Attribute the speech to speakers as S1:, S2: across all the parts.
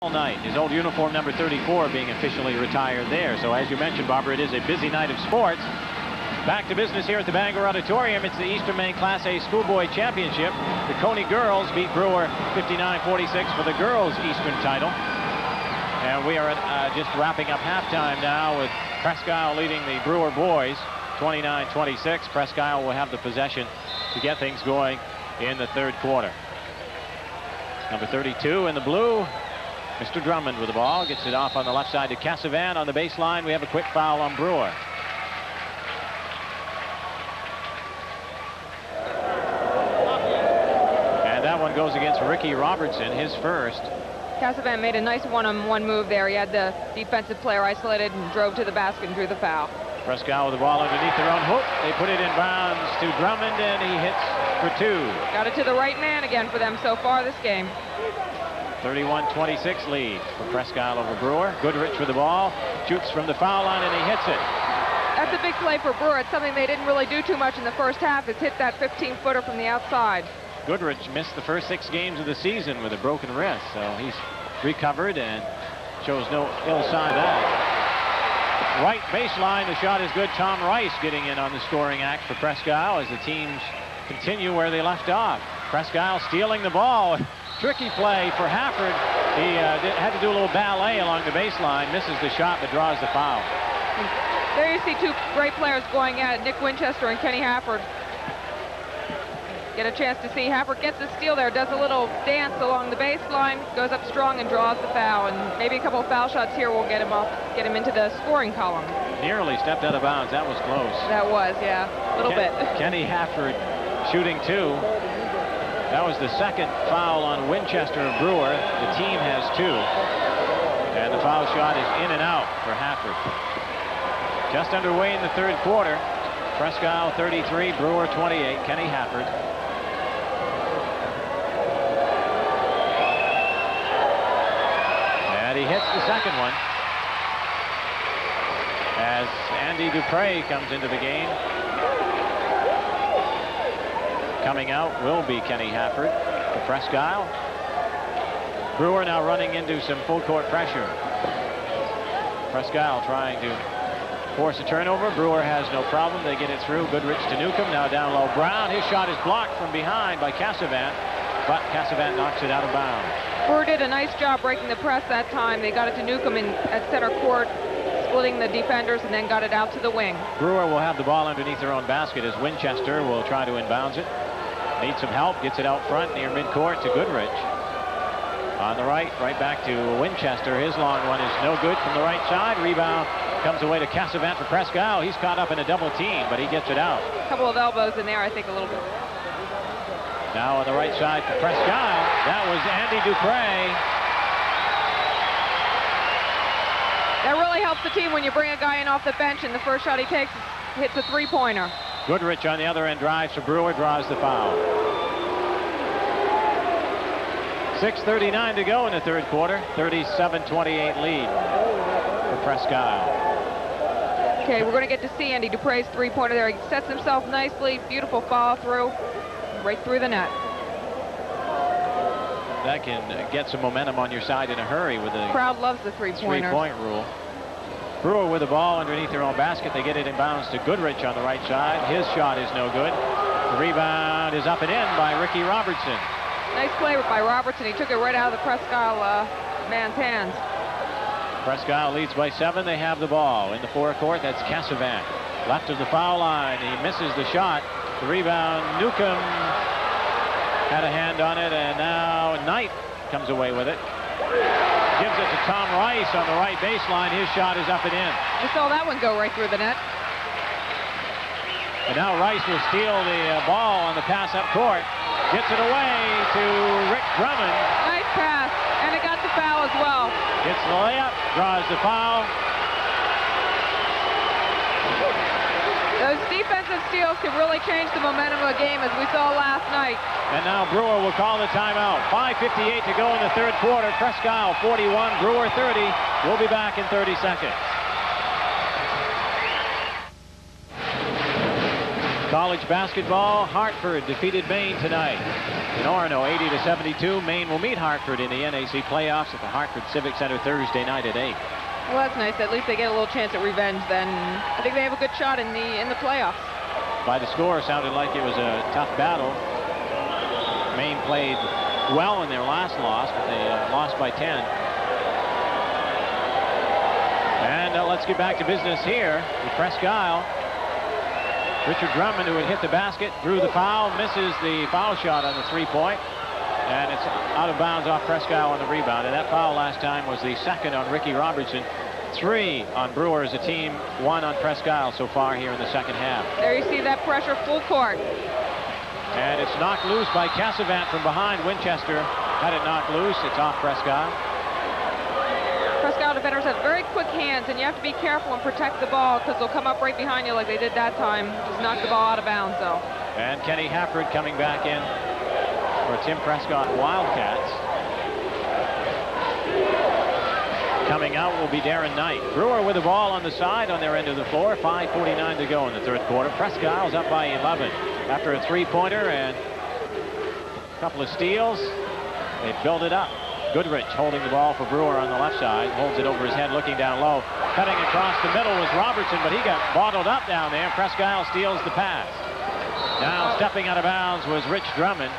S1: all night. His old uniform number 34 being officially retired there. So as you mentioned, Barbara, it is a busy night of sports. Back to business here at the Bangor Auditorium. It's the Eastern Maine Class A Schoolboy Championship. The Coney girls beat Brewer 59-46 for the girls' Eastern title. And we are just wrapping up halftime now with Presque Isle leading the Brewer boys 29-26. Presque Isle will have the possession to get things going in the third quarter. Number 32 in the blue, Mr. Drummond with the ball, gets it off on the left side to Cassavan on the baseline. We have a quick foul on Brewer. And that one goes against Ricky Robertson, his first.
S2: Cassavan made a nice one-on-one move there. He had the defensive player isolated and drove to the basket and drew the foul.
S1: Presque Isle with the ball underneath their own hoop. They put it in bounds to Drummond, and he hits for two.
S2: Got it to the right man again for them so far this game.
S1: 31-26 lead for Presque Isle over Brewer. Goodrich with the ball, shoots from the foul line, and he hits it.
S2: That's a big play for Brewer. It's something they didn't really do too much in the first half, is hit that 15-footer from the outside. Goodrich
S1: missed the first 6 games of the season with a broken wrist, so he's recovered and shows no ill sign of that. Right baseline, the shot is good. Tom Rice getting in on the scoring act for Presque Isle as the teams continue where they left off. Presque Isle stealing the ball. Tricky play for Hafford. He had to do a little ballet along the baseline, misses the shot but draws the foul.
S2: There you see two great players going at it, Nick Winchester and Kenny Hafford. Get a chance to see Hafford gets the steal there, does a little dance along the baseline, goes up strong and draws the foul, and maybe a couple of foul shots here will get him into the scoring column.
S1: Nearly stepped out of bounds. That was close.
S2: That was, yeah, a little bit.
S1: Kenny Hafford shooting two. That was the second foul on Winchester of Brewer. The team has 2, and the foul shot is in and out for Hafford. Just underway in the third quarter. Presque Isle 33, Brewer 28. Kenny Hafford. And he hits the second one as Andy Dupre comes into the game. Coming out will be Kenny Hafford for Presque Isle. Brewer now running into some full court pressure. Presque Isle trying to force a turnover. Brewer has no problem. They get it through. Goodrich to Newcomb. Now down low. Brown. His shot is blocked from behind by Cassavan, but Cassavan knocks it out of bounds.
S2: Brewer did a nice job breaking the press that time. They got it to Newcomb at center court, splitting the defenders, and then got it out to the wing.
S1: Brewer will have the ball underneath their own basket as Winchester will try to inbounds it. Needs some help. Gets it out front near midcourt to Goodrich. On the right back to Winchester. His long one is no good from the right side. Rebound comes away to Cassavan for Presque Isle. He's caught up in a double team, but he gets it out.
S2: A couple of elbows in there, I think, a little bit.
S1: Now on the right side for Presque Isle. That was Andy Dupre.
S2: That really helps the team when you bring a guy in off the bench and the first shot he takes hits a three-pointer.
S1: Goodrich on the other end drives for Brewer, draws the foul. 6:39 to go in the third quarter. 37-28 lead for Presque Isle.
S2: Okay, we're going to get to see Andy Dupre's three-pointer there. He sets himself nicely. Beautiful follow-through. Right through the net.
S1: That can get some momentum on your side in a hurry with the
S2: crowd loves the three-pointer.
S1: Three-point rule. Brewer with the ball underneath their own basket. They get it in bounds to Goodrich on the right side. His shot is no good. The rebound is up and in by Ricky Robertson.
S2: Nice play by Robertson. He took it right out of the Presque Isle man's hands.
S1: Presque Isle leads by 7. They have the ball in the forecourt. That's Cassavan. Left of the foul line. He misses the shot. The rebound, Newcomb had a hand on it, and now Knight comes away with it. Gives it to Tom Rice on the right baseline. His shot is up and in.
S2: We saw that one go right through the net.
S1: And now Rice will steal the ball on the pass up court. Gets it away to Rick Drummond.
S2: Nice pass, and it got the foul as well.
S1: Gets the layup, draws the foul.
S2: Those defensive steals can really change the momentum of the game as we saw last night.
S1: And now Brewer will call the timeout. 5:58 to go in the third quarter. Presque Isle 41, Brewer 30. We'll be back in 30 seconds. College basketball, Hartford defeated Maine tonight. In Orono, 80-72. Maine will meet Hartford in the NAC playoffs at the Hartford Civic Center Thursday night at 8.
S2: Well, that's nice. At least they get a little chance at revenge then. I think they have a good shot in the playoffs.
S1: By the score, it sounded like it was a tough battle. Maine played well in their last loss, but they lost by 10. And let's get back to business here with Presque Isle. Richard Drummond, who had hit the basket, drew the foul, misses the foul shot on the three-point, and it's out of bounds off Presque Isle on the rebound. And that foul last time was the second on Ricky Robertson. 3 on Brewer as a team, 1 on Presque Isle so far here in the second half.
S2: There you see that pressure full court.
S1: And it's knocked loose by Cassavant from behind. Winchester had it knocked loose. It's off Presque Isle.
S2: Presque Isle defenders have very quick hands, and you have to be careful and protect the ball because they'll come up right behind you like they did that time. Just knock the ball out of bounds, though.
S1: And Kenny Hafford coming back in for Tim Prescott Wildcats. Coming out will be Darren Knight. Brewer with the ball on the side on their end of the floor. 5:49 to go in the third quarter. Presque Isle's up by 11 after a three-pointer and a couple of steals. They build it up. Goodrich holding the ball for Brewer on the left side. Holds it over his head, looking down low. Cutting across the middle was Robertson, but he got bottled up down there. Presque Isle steals the pass. Now stepping out of bounds was Rich Drummond.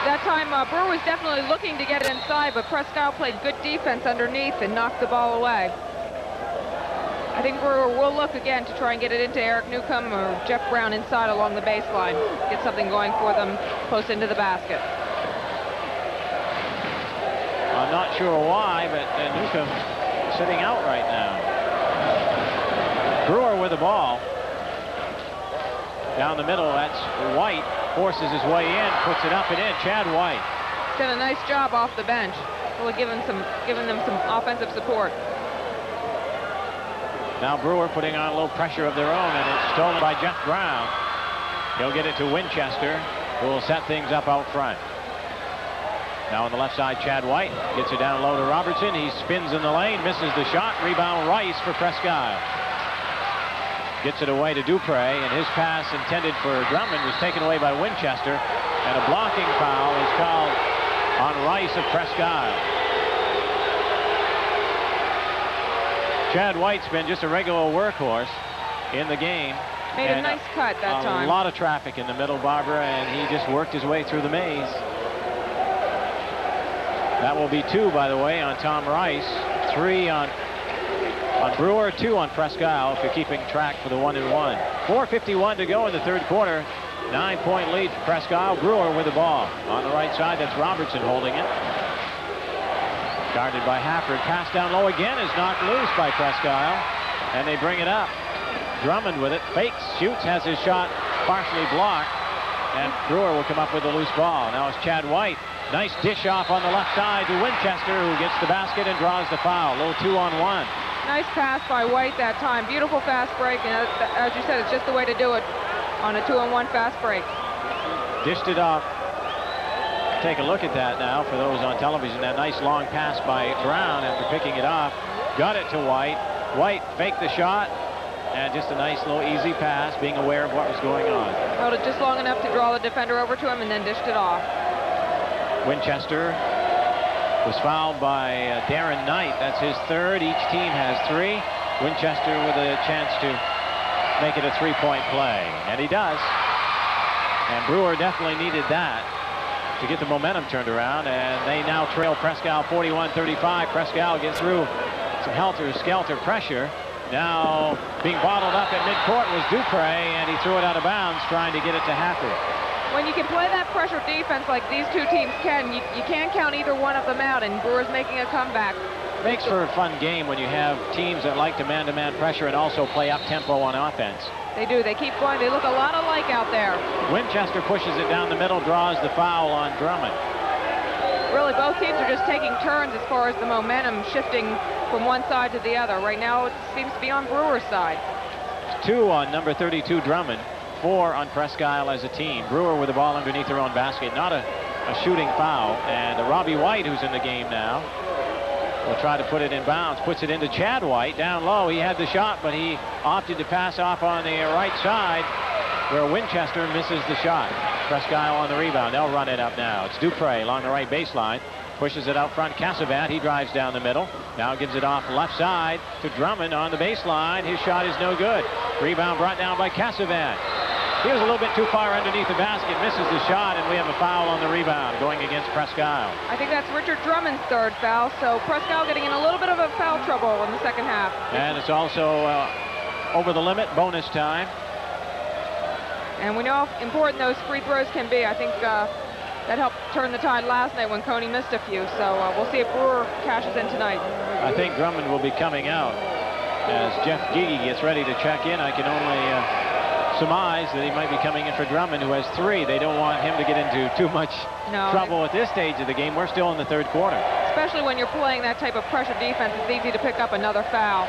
S2: That time, Brewer was definitely looking to get it inside, but Presque Isle played good defense underneath and knocked the ball away. I think Brewer will look again to try and get it into Eric Newcomb or Jeff Brown inside along the baseline. Get something going for them close into the basket.
S1: I'm not sure why, but Newcomb sitting out right now. Brewer with the ball. Down the middle, that's White. Forces his way in, puts it up and in. Chad White.
S2: He's done a nice job off the bench. Really giving them some offensive support.
S1: Now Brewer putting on a little pressure of their own, and it's stolen by Jeff Brown. He'll get it to Winchester, who will set things up out front. Now on the left side, Chad White gets it down low to Robertson. He spins in the lane, misses the shot. Rebound Rice for Presque Isle. Gets it away to Dupre, and his pass intended for Drummond was taken away by Winchester, and a blocking foul is called on Rice of Presque Isle. Chad White's been just a regular workhorse in the game.
S2: Made a nice cut that time.
S1: A lot of traffic in the middle, Barbara, and he just worked his way through the maze. That will be 2, by the way, on Tom Rice. 3 on Brewer, 2 on Presque Isle, if you're keeping track for the 1-and-1. 4:51 to go in the third quarter. 9-point lead for Presque Isle. Brewer with the ball. On the right side, that's Robertson holding it. Guarded by Hafford. Pass down low again is knocked loose by Presque Isle, and they bring it up. Drummond with it. Fakes, shoots, has his shot partially blocked, and Brewer will come up with a loose ball. Now it's Chad White. Nice dish off on the left side to Winchester, who gets the basket and draws the foul. A little 2-on-1.
S2: Nice pass by White that time. Beautiful fast break, and as you said, it's just the way to do it on a 2-on-1 fast break.
S1: Dished it off. Take a look at that now for those on television. That nice long pass by Brown after picking it off. Got it to White. White faked the shot, and just a nice little easy pass, being aware of what was going on.
S2: Held it just long enough to draw the defender over to him and then dished it off.
S1: Winchester was fouled by Darren Knight. That's his third. Each team has 3. Winchester with a chance to make it a 3-point play, and he does. And Brewer definitely needed that to get the momentum turned around, and they now trail Presque Isle 41-35. Presque Isle gets through some helter-skelter pressure. Now being bottled up at midcourt was Dupre, and he threw it out of bounds trying to get it to Hafford.
S2: When you can play that pressure defense like these two teams can, you can't count either one of them out, and Brewer's making a comeback.
S1: Makes for a fun game when you have teams that like to man-to-man pressure and also play up-tempo on offense.
S2: They do. They keep going. They look a lot alike out there.
S1: Winchester pushes it down the middle, draws the foul on Drummond.
S2: Really, both teams are just taking turns as far as the momentum shifting from one side to the other. Right now, it seems to be on Brewer's side. 2
S1: on number 32, Drummond. 4 on Presque Isle as a team. Brewer with the ball underneath their own basket. Not a shooting foul. And Robbie White, who's in the game now, will try to put it in bounds. Puts it into Chad White down low. He had the shot, but he opted to pass off on the right side. where Winchester misses the shot. Presque Isle on the rebound. They'll run it up now. It's Dupre along the right baseline. Pushes it out front. Cassavant, he drives down the middle. Now gives it off left side to Drummond on the baseline. His shot is no good. Rebound brought down by Cassavant. He was a little bit too far underneath the basket, misses the shot, and we have a foul on the rebound going against Presque Isle.
S2: I think that's Richard Drummond's third foul, so Presque Isle getting in a little bit of a foul trouble in the second half.
S1: And it's also over the limit, bonus time.
S2: And we know how important those free throws can be. I think that helped turn the tide last night when Coney missed a few, so we'll see if Brewer cashes in tonight.
S1: I think Drummond will be coming out as Jeff Gigi gets ready to check in. I can only surmise that he might be coming in for Drummond, who has 3. They don't want him to get into too much trouble at this stage of the game. We're still in the third quarter. Especially when you're playing that type of pressure defense, it's easy to pick up another foul.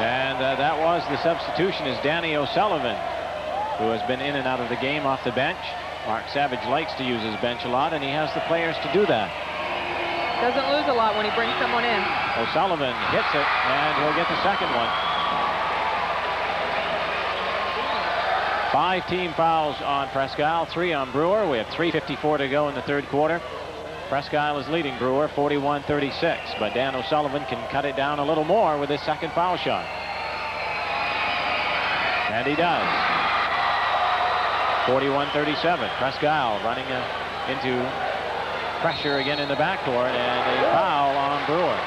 S1: And that was the substitution, is Danny O'Sullivan, who has been in and out of the game off the bench. Mark Savage likes to use his bench a lot, and he has the players to do that. Doesn't lose a lot when he brings someone in. O'Sullivan hits it, and he'll get the second one. 5 team fouls on Presque Isle, 3 on Brewer. We have 3:54 to go in the third quarter. Presque Isle is leading Brewer 41-36, but Dan O'Sullivan can cut it down a little more with his second foul shot. And he does. 41-37. Presque Isle running into pressure again in the backcourt, and a foul on Brewer.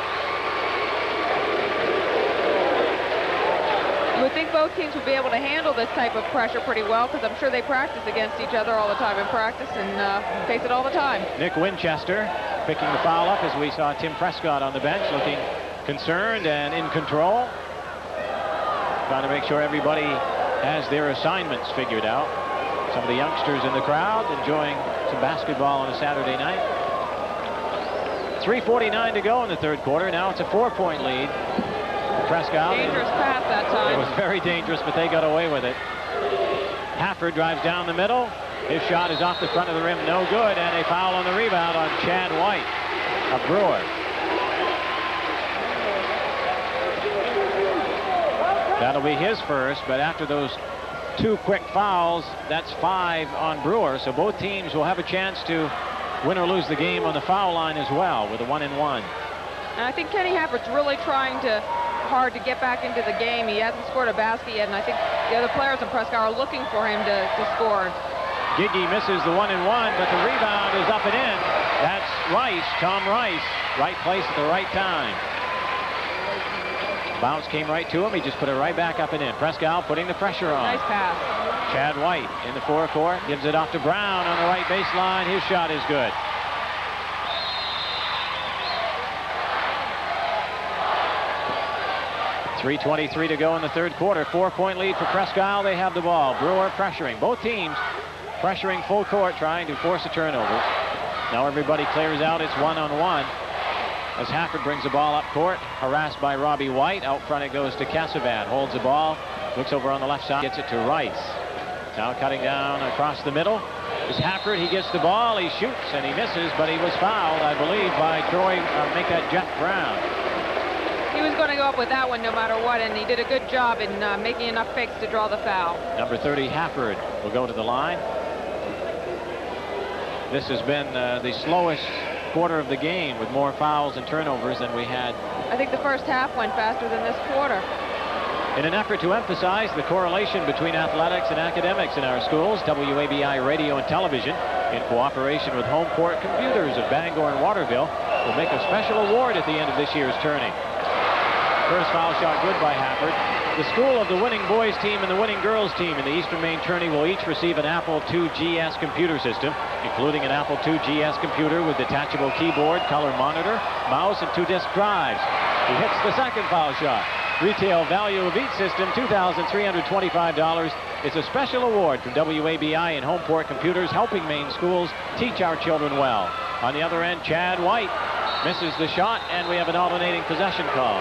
S1: You would think both teams would be able to handle this type of pressure pretty well, because I'm sure they practice against each other all the time in practice and face it all the time. Nick Winchester picking the foul up as we saw Tim Prescott on the bench looking concerned and in control. Trying to make sure everybody has their assignments figured out. Some of the youngsters in the crowd enjoying some basketball on a Saturday night. 3:49 to go in the third quarter. Now it's a 4-point lead. Presque Isle. Dangerous pass that time. It was very dangerous, but they got away with it. Hafford drives down the middle. His shot is off the front of the rim, no good, and a foul on the rebound on Chad White of Brewer. That'll be his first, but after those 2 quick fouls, that's 5 on Brewer, so both teams will have a chance to win or lose the game on the foul line as well with a 1-and-1. And I think Kenny Hafford's really trying hard to get back into the game. He hasn't scored a basket yet, and I think the other players in Presque Isle are looking for him to score. Gigi misses the 1-and-1, but the rebound is up and in. That's Rice, Tom Rice, right place at the right time. Bounce came right to him. He just put it right back up and in. Presque Isle putting the pressure on. Nice pass. Chad White in the forecourt, gives it off to Brown on the right baseline. His shot is good. .323 to go in the third quarter. 4-point lead for Presque Isle. They have the ball. Brewer pressuring. Both teams pressuring full court, trying to force a turnover. Now everybody clears out. It's 1-on-1. As Hafford brings the ball up court, harassed by Robbie White. Out front it goes to Cassavant. Holds the ball. Looks over on the left side. Gets it to Rice. Now cutting down across the middle is Hafford. He gets the ball. He shoots and he misses, but he was fouled, I believe, by Troy. Make that Jeff Brown. He was going to go up with that one no matter what, and he did a good job in making enough fakes to draw the foul. Number 30, Hafford, will go to the line. This has been the slowest quarter of the game with more fouls and turnovers than we had. I think the first half went faster than this quarter. In an effort to emphasize the correlation between athletics and academics in our schools, WABI Radio and Television, in cooperation with Home Court Computers of Bangor and Waterville, will make a special award at the end of this year's tourney. First foul shot good by Hafford. The school of the winning boys team and the winning girls team in the Eastern Maine tourney will each receive an Apple II GS computer system, including an Apple II GS computer with detachable keyboard, color monitor, mouse, and 2-disc drives. He hits the second foul shot. Retail value of each system, $2,325. It's a special award from WABI and Homeport Computers, helping Maine schools teach our children well. On the other end, Chad White misses the shot, and we have an alternating possession call.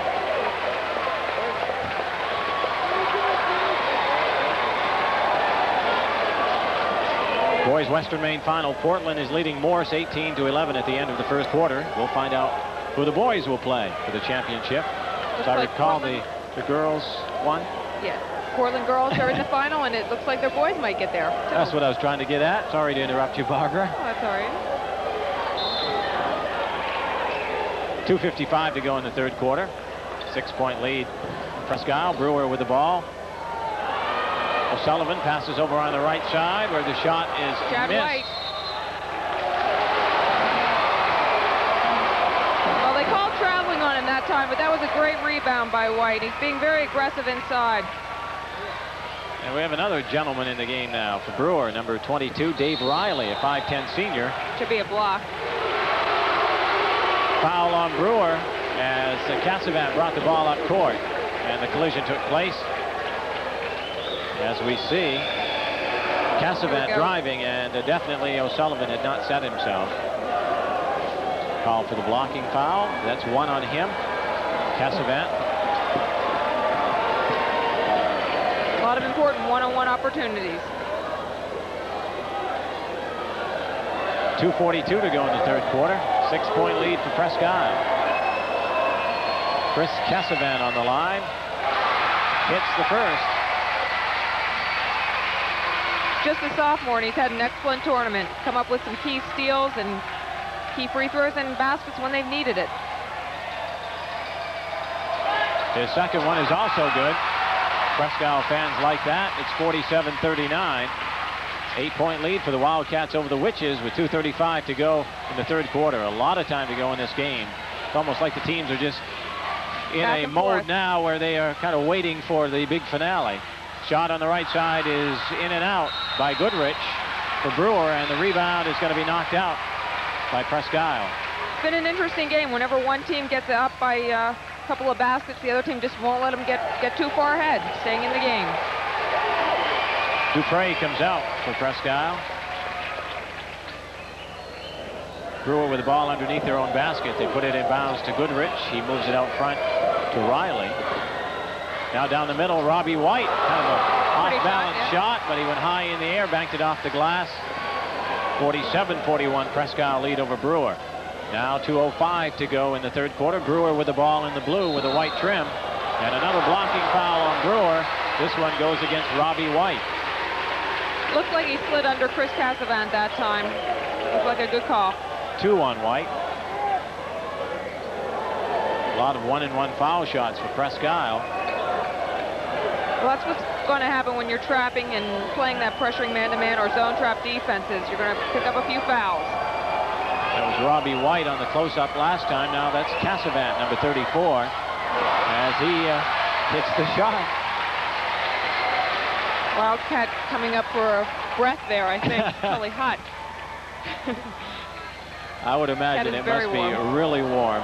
S1: Boys Western Maine final. Portland is leading Morse 18-11 at the end of the first quarter. We'll find out who the boys will play for the championship. As I recall, the The girls won?
S2: Yes. Portland girls are in the final, and it looks like their boys might get there.
S1: That's what I was trying to get at. Sorry to interrupt you, Barbara.
S2: Oh, that's all right.
S1: 2:55 to go in the third quarter. 6-point lead. Presque Isle. Brewer with the ball. O'Sullivan passes over on the right side where the shot is
S2: Chad
S1: missed.
S2: White. Well, they called traveling on him that time, but that was a great rebound by White. He's being very aggressive inside.
S1: And we have another gentleman in the game now for Brewer, number 22, Dave Riley, a 5'10 senior.
S2: Should be a block.
S1: Foul on Brewer as Cassavant brought the ball up court, and the collision took place. As we see, Cassavant driving, and definitely O'Sullivan had not set himself. Call for the blocking foul. That's one on him. Cassavant.
S2: A lot of important one-on-one opportunities.
S1: 2:42 to go in the third quarter. 6-point lead for Presque Isle. Chris Cassavant on the line. Hits the first.
S2: Just a sophomore, and he's had an excellent tournament. Come up with some key steals and key free throws and baskets when they've needed it.
S1: His second one is also good. Presque Isle fans like that. It's 47-39. 8-point lead for the Wildcats over the Witches with 2:35 to go in the third quarter. A lot of time to go in this game. It's almost like the teams are just in a mode now where they are kind of waiting for the big finale. Shot on the right side is in and out by Goodrich for Brewer, and the rebound is going to be knocked out by Presque Isle.
S2: It's been an interesting game. Whenever one team gets up by a couple of baskets, the other team just won't let them get too far ahead, staying in the game.
S1: Dupre comes out for Presque Isle. Brewer with the ball underneath their own basket. They put it in bounds to Goodrich. He moves it out front to Riley. Now down the middle, Robbie White. Kind of a off-balance shot, but he went high in the air, banked it off the glass. 47-41 Presque Isle lead over Brewer. Now 2:05 to go in the third quarter. Brewer with the ball in the blue with a white trim. And another blocking foul on Brewer. This one goes against Robbie White.
S2: Looks like he slid under Chris Cassavant that time. Looks like a good call.
S1: 2 on White. A lot of 1-and-1 foul shots for Presque Isle.
S2: Well, that's what's going to happen when you're trapping and playing that pressuring man-to-man or zone trap defenses. You're going to pick up a few fouls.
S1: That was Robbie White on the close-up last time. Now that's Cassavant, number 34, as he hits the shot.
S2: Wildcat coming up for a breath there, I think. Really hot.
S1: I would imagine it must be really warm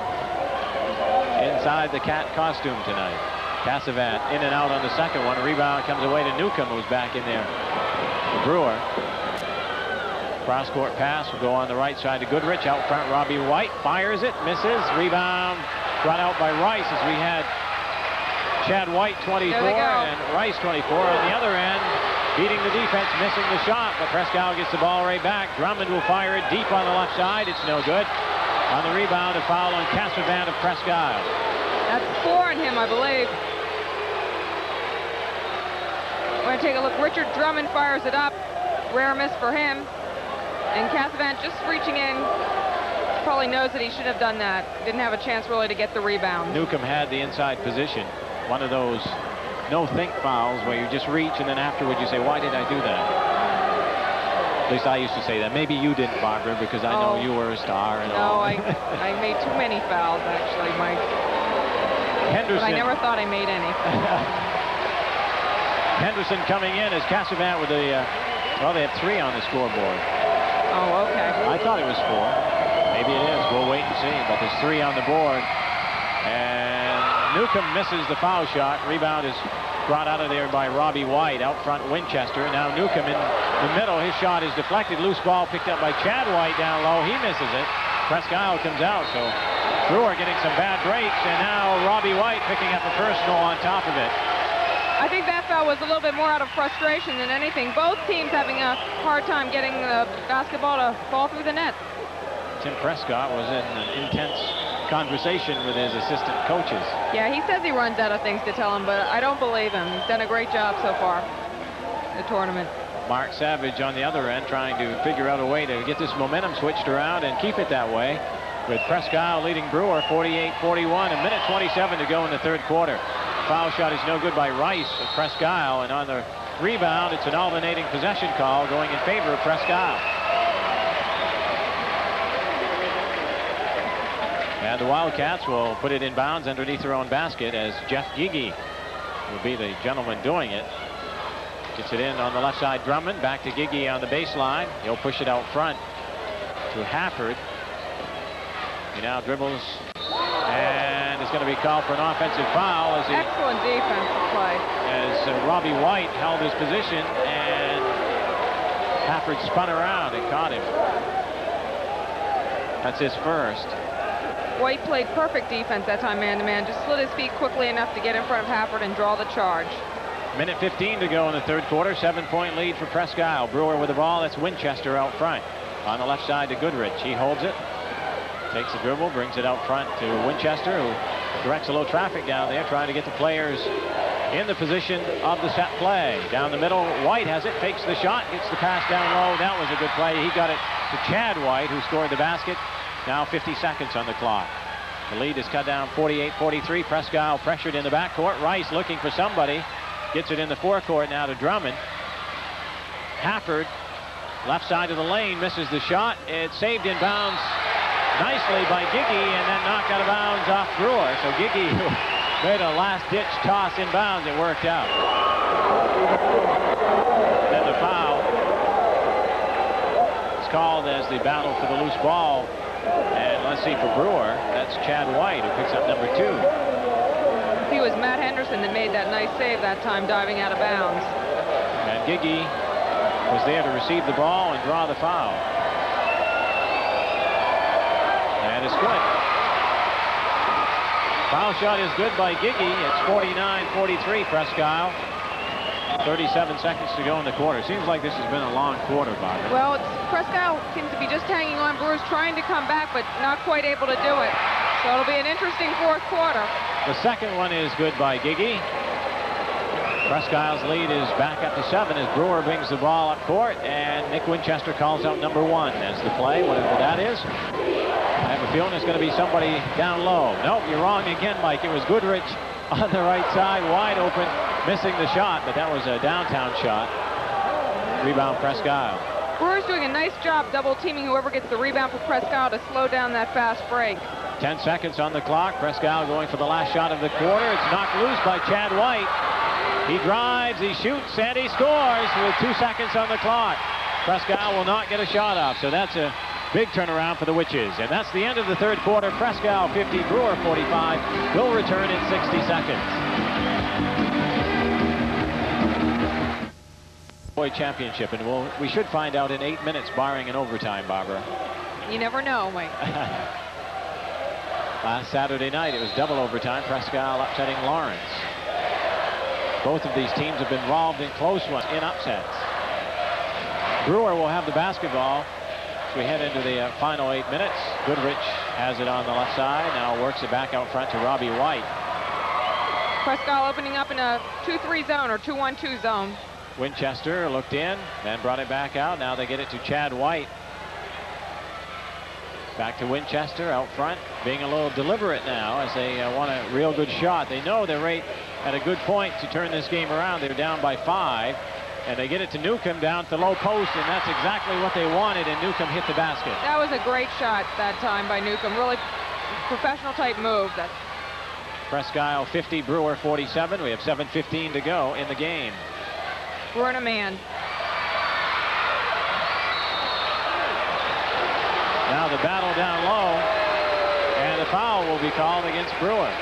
S1: inside the cat costume tonight. Cassavant in and out on the second one. Rebound comes away to Newcomb, who's back in there. Brewer. Cross-court pass will go on the right side to Goodrich. Out front, Robbie White fires it, misses. Rebound brought out by Rice as we had Chad White 24 and Rice 24 on the other end, beating the defense, missing the shot, but Presque Isle gets the ball right back. Drummond will fire it deep on the left side. It's no good. On the rebound, a foul on Cassavant of Presque Isle.
S2: That's 4 on him, I believe. We're going to take a look. Richard Drummond fires it up. Rare miss for him. And Cassavant just reaching in. Probably knows that he should have done that. Didn't have a chance really to get the rebound.
S1: Newcomb had the inside position. One of those no-think fouls where you just reach and then afterward you say, why did I do that? At least I used to say that. Maybe you didn't, Barbara, because I know you were a star and all.
S2: No, I made too many fouls, actually, Mike.
S1: Henderson.
S2: But I never thought I made any.
S1: Henderson coming in as Cassavant with the, well, they have 3 on the scoreboard.
S2: Oh, okay.
S1: I thought it was 4. Maybe it is. We'll wait and see. But there's 3 on the board. And Newcomb misses the foul shot. Rebound is brought out of there by Robbie White. Out front, Winchester. Now Newcomb in the middle. His shot is deflected. Loose ball picked up by Chad White down low. He misses it. Presque Isle comes out. So Brewer getting some bad breaks. And now Robbie White picking up a personal on top of it.
S2: I think that foul was a little bit more out of frustration than anything. Both teams having a hard time getting the basketball to fall through the net.
S1: Tim Prescott was in an intense conversation with his assistant coaches.
S2: Yeah, he says he runs out of things to tell him, but I don't believe him. He's done a great job so far in the tournament. Mark Savage on the other end trying to figure out a way to get this momentum switched around and keep it that way, with Presque Isle leading Brewer 48-41, a minute 27 to go in the third quarter. Foul shot is no good by Rice at Presque Isle, and on the rebound, it's an alternating possession call going in favor of Presque Isle. And the Wildcats will put it in bounds underneath their own basket, as Jeff Gigi will be the gentleman doing it. Gets it in on the left side. Drummond back to Gigi on the baseline. He'll push it out front to Hafford. He now dribbles, and it's going to be called for an offensive foul. As excellent defensive play. As Robbie White held his position, and Hafford spun around and caught him. That's his first. White played perfect defense that time, man-to-man. Just slid his feet quickly enough to get in front of Hafford and draw the charge. Minute 15 to go in the third quarter. 7-point lead for Presque Isle. Brewer with the ball. That's Winchester out front. On the left side to Goodrich. He holds it. Takes the dribble. Brings it out front to Winchester, who directs a little traffic down there, trying to get the players in the position of the set play. Down the middle, White has it. Fakes the shot. Gets the pass down low. That was a good play. He got it to Chad White, who scored the basket. Now 50 seconds on the clock. The lead is cut down 48-43. Presque Isle pressured in the backcourt. Rice looking for somebody. Gets it in the forecourt now to Drummond. Hafford, left side of the lane, misses the shot. It's saved in bounds nicely by Gigi, and then knocked out of bounds off Brewer. So Gigi made a last-ditch toss in bounds. It worked out. Then the foul is called as the battle for the loose ball. And let's see, for Brewer, that's Chad White, who picks up number 2. It was Matt Henderson that made that nice save that time, diving out of bounds. And Gigi was there to receive the ball and draw the foul. And it's good. Foul shot is good by Gigi. It's 49-43, Presque Isle. 37 seconds to go in the quarter. Seems like this has been a long quarter, Bob. Well, Presque Isle seems to be just hanging on. Brewer's trying to come back, but not quite able to do it. So it'll be an interesting fourth quarter. The second one is good by Gigi. Presque Isle's lead is back up to 7 as Brewer brings the ball up court, and Nick Winchester calls out number 1 as the play, whatever that is. I have a feeling it's going to be somebody down low. Nope, you're wrong again, Mike. It was Goodrich on the right side, wide open, missing the shot, but that was a downtown shot. Rebound Presque Isle. Brewer's doing a nice job double teaming whoever gets the rebound for Presque Isle to slow down that fast break. 10 seconds on the clock. Presque Isle going for the last shot of the quarter. It's knocked loose by Chad White. He drives, he shoots, and he scores with 2 seconds on the clock. Presque Isle will not get a shot off, so that's a big turnaround for the Witches. And that's the end of the third quarter. Presque Isle 50, Brewer 45. Will return in 60 seconds. Boy Championship, and we should find out in 8 minutes, barring an overtime, Barbara. You never know, Mike. Last Saturday night, it was double overtime. Presque Isle upsetting Lawrence. Both of these teams have been involved in close ones, in upsets. Brewer will have the basketball as we head into the final 8 minutes. Goodrich has it on the left side. Now works it back out front to Robbie White. Presque Isle opening up in a 2-3 zone or 2-1-2 zone. Winchester looked in, then brought it back out. Now they get it to Chad White. Back to Winchester out front, being a little deliberate now as they want a real good shot. They know they're right at a good point to turn this game around. They're down by 5, and they get it to Newcomb down to the low post, and that's exactly what they wanted, and Newcomb hit the basket. That was a great shot that time by Newcomb. Really professional type move. Presque Isle 50, Brewer 47. We have 7:15 to go in the game. Brewer and a man. Now the battle down low, and the foul will be called against Brewer.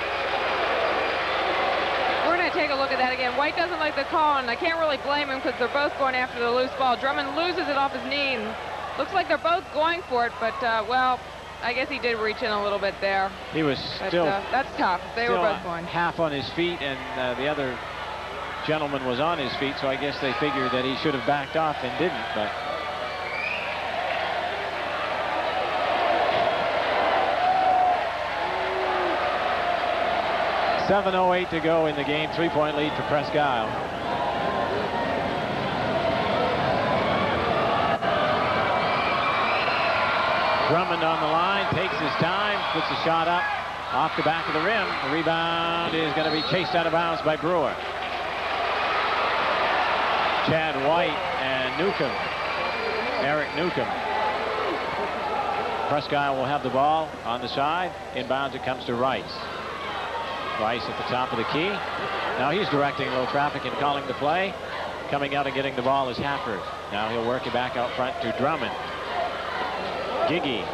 S2: We're going to take a look at that again. White doesn't like the call, and I can't really blame him because they're both going after the loose ball. Drummond loses it off his knee, and looks like they're both going for it, but, well, I guess he did reach in a little bit there. He was still... that's tough. They were both going. Half on his feet, and the other gentleman was on his feet, so I guess they figured that he should have backed off and didn't, but...
S1: 7:08 to go in the game. 3-point lead for Presque Isle. Drummond on the line, takes his time, puts the shot up off the back of the rim. The rebound is going to be chased out of bounds by Brewer. Chad White and Newcomb. Eric Newcomb. Presque Isle will have the ball on the side. Inbounds it comes to Rice. Rice at the top of the key. Now he's directing a little traffic and calling the play. Coming out and getting the ball is Hafford. Now he'll work it back out front to Drummond. Giggy.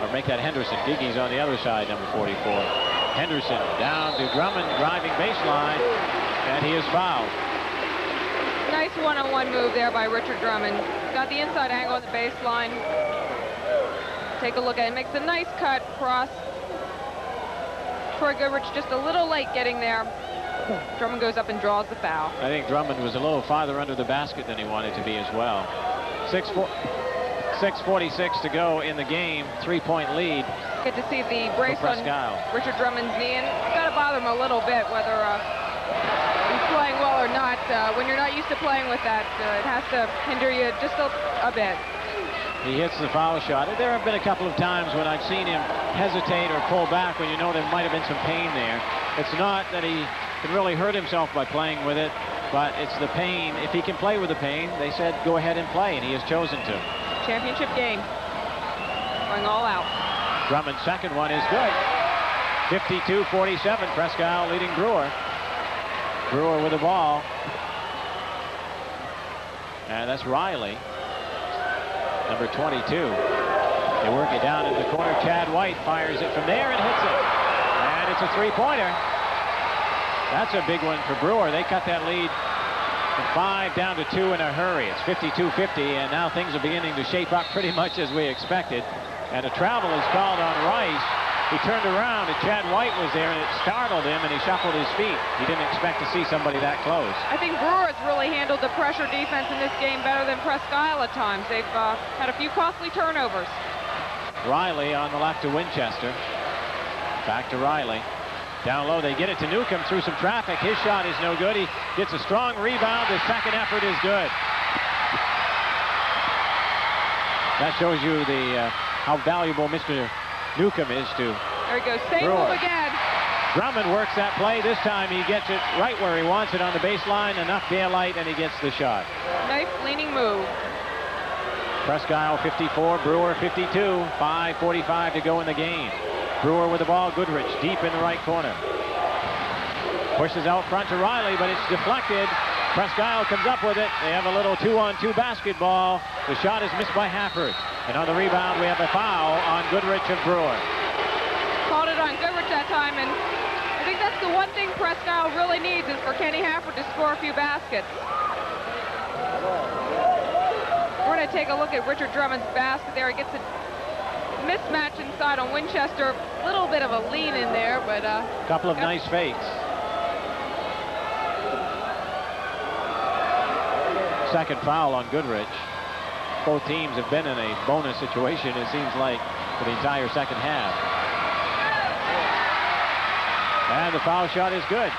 S1: Or make that Henderson. Giggy's on the other side, number 44. Henderson down to Drummond, driving baseline, and he is fouled.
S2: Nice one-on-one move there by Richard Drummond. Got the inside angle on the baseline. Take a look at it. Makes a nice cut across. Troy Goodrich just a little late getting there. Drummond goes up and draws the foul.
S1: I think Drummond was a little farther under the basket than he wanted to be as well. 6:46 to go in the game. 3-point lead.
S2: Get to see the brace on Richard Drummond's knee, and it's got to bother him a little bit whether he's playing well or not. When you're not used to playing with that, it has to hinder you just a bit.
S1: He hits the foul shot. There have been a couple of times when I've seen him hesitate or pull back when you know there might have been some pain there. It's not that he can really hurt himself by playing with it, but it's the pain. If he can play with the pain, they said go ahead and play, and he has chosen to.
S2: Championship game. Going all out.
S1: Drummond's second one is good. 52-47. Presque Isle leading Brewer. Brewer with the ball. And that's Riley. Number 22. They work it down in the corner. Chad White fires it from there and hits it. And it's a three-pointer. That's a big one for Brewer. They cut that lead from 5 down to 2 in a hurry. It's 52-50, and now things are beginning to shape up pretty much as we expected. And a travel is called on Rice. He turned around, and Chad White was there, and it startled him, and he shuffled his feet. He didn't expect to see somebody that close.
S2: I think Brewer has really handled the pressure defense in this game better than Presque Isle at times. They've had a few costly turnovers.
S1: Riley on the left to Winchester. Back to Riley. Down low, they get it to Newcomb through some traffic. His shot is no good. He gets a strong rebound. His second effort is good. That shows you the how valuable Mr. Newcomb is to
S2: There he goes. Same move again.
S1: Drummond works that play. This time he gets it right where he wants it on the baseline. Enough daylight, and he gets the shot.
S2: Nice leaning move.
S1: Presque Isle 54, Brewer 52. 5:45 to go in the game. Brewer with the ball. Goodrich deep in the right corner. Pushes out front to Riley, but it's deflected. Presque Isle comes up with it. They have a little 2-on-2 basketball. The shot is missed by Hafford. And on the rebound, we have a foul on Goodrich of Brewer.
S2: Called it on Goodrich that time, and I think that's the one thing Presque Isle really needs is for Kenny Hafford to score a few baskets. We're going to take a look at Richard Drummond's basket there. He gets a mismatch inside on Winchester. A little bit of a lean in there, but a
S1: couple of nice fakes. Second foul on Goodrich. Both teams have been in a bonus situation, it seems like, for the entire second half. And the foul shot is good.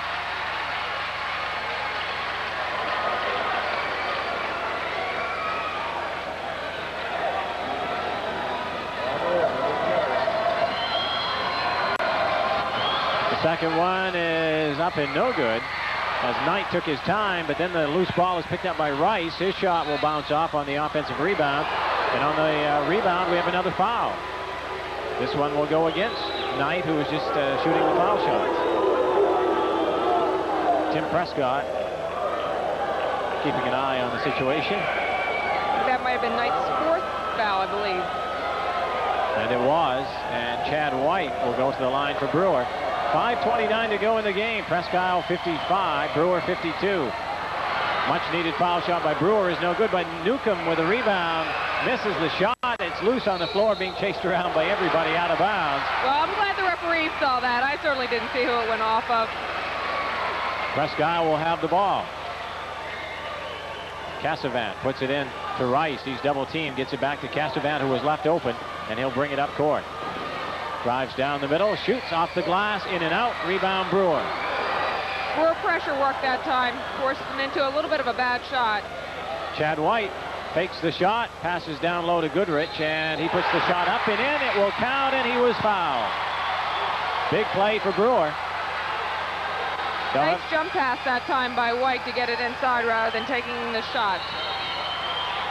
S1: The second one is up and no good, as Knight took his time, but then the loose ball is picked up by Rice. His shot will bounce off on the offensive rebound, and on the rebound we have another foul. This one will go against Knight, who was just shooting the foul shots. Tim Prescott keeping an eye on the situation.
S2: That might have been Knight's fourth foul, I believe.
S1: And it was, and Chad White will go to the line for Brewer. 5:29 to go in the game. Presque Isle 55, Brewer 52. Much needed foul shot by Brewer is no good, by Newcomb with a rebound. Misses the shot. It's loose on the floor, being chased around by everybody out of bounds.
S2: Well, I'm glad the referee saw that. I certainly didn't see who it went off of.
S1: Presque Isle will have the ball. Cassavant puts it in to Rice. He's double teamed, gets it back to Cassavant, who was left open, and he'll bring it up court. Drives down the middle, shoots off the glass, in and out, rebound Brewer.
S2: Brewer pressure work that time, forced him into a little bit of a bad shot.
S1: Chad White fakes the shot, passes down low to Goodrich, and he puts the shot up and in. It will count, and he was fouled. Big play for Brewer.
S2: Nice jump pass that time by White to get it inside rather than taking the shot.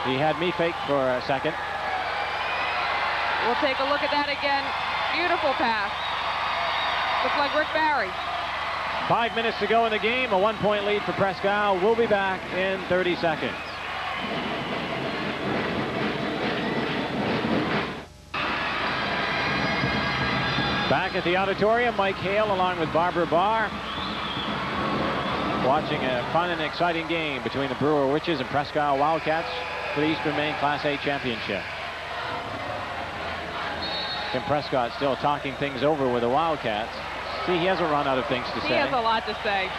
S1: He had me faked for a second.
S2: We'll take a look at that again. Beautiful pass. Looks like Rick Barry.
S1: 5 minutes to go in the game. A 1-point lead for Presque Isle. We'll be back in 30 seconds. Back at the auditorium, Mike Hale along with Barbara Barr, watching a fun and exciting game between the Brewer Witches and Presque Isle Wildcats for the Eastern Maine Class A Championship. Tim Prescott still talking things over with the Wildcats. See, he hasn't run out of things to say.
S2: He has a lot to say.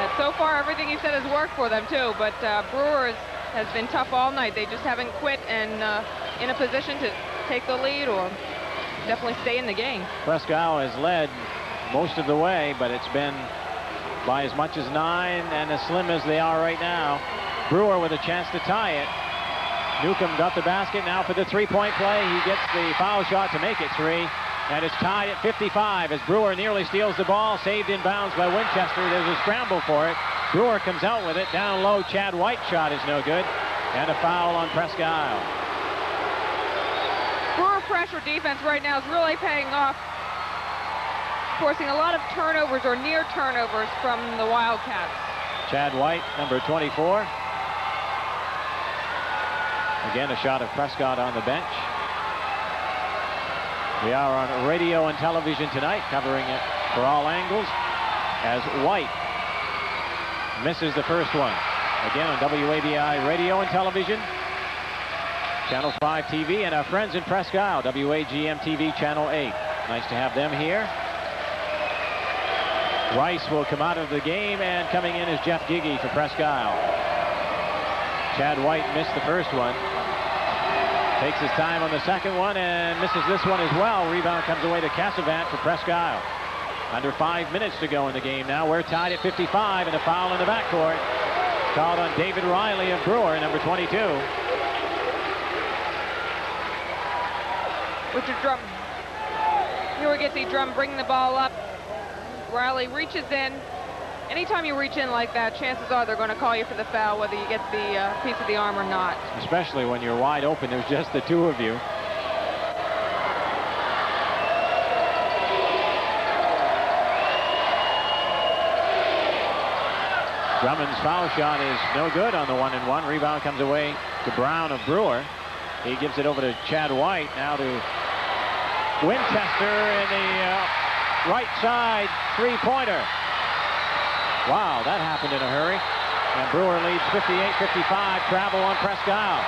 S2: And so far, everything he said has worked for them, too. But Brewer has been tough all night. They just haven't quit and in a position to take the lead or definitely stay in the game.
S1: Presque Isle has led most of the way, but it's been by as much as 9 and as slim as they are right now. Brewer with a chance to tie it. Newcomb got the basket now for the three-point play. He gets the foul shot to make it 3. And it's tied at 55 as Brewer nearly steals the ball. Saved in bounds by Winchester. There's a scramble for it. Brewer comes out with it. Down low, Chad White shot is no good. And a foul on Presque Isle.
S2: Brewer pressure defense right now is really paying off, forcing a lot of turnovers or near turnovers from the Wildcats.
S1: Chad White, number 24. Again, a shot of Prescott on the bench. We are on radio and television tonight, covering it for all angles, as White misses the first one. Again on WABI radio and television, Channel 5 TV, and our friends in Presque Isle, WAGM TV Channel 8. Nice to have them here. Rice will come out of the game, and coming in is Jeff Giggy for Presque Isle. Chad White missed the first one. Takes his time on the second one and misses this one as well. Rebound comes away to Cassavant for Presque Isle. Under 5 minutes to go in the game now. We're tied at 55 and a foul in the backcourt. Called on David Riley of Brewer, number 22.
S2: Richard Drum. Here we get the Drum bringing the ball up. Riley reaches in. Anytime you reach in like that, chances are they're going to call you for the foul, whether you get the piece of the arm or not.
S1: Especially when you're wide open. There's just the two of you. Drummond's foul shot is no good on the 1-and-1. Rebound comes away to Brown of Brewer. He gives it over to Chad White. Now to Winchester in the right side three-pointer. Wow, that happened in a hurry. And Brewer leads 58-55. Travel on Presque Isle.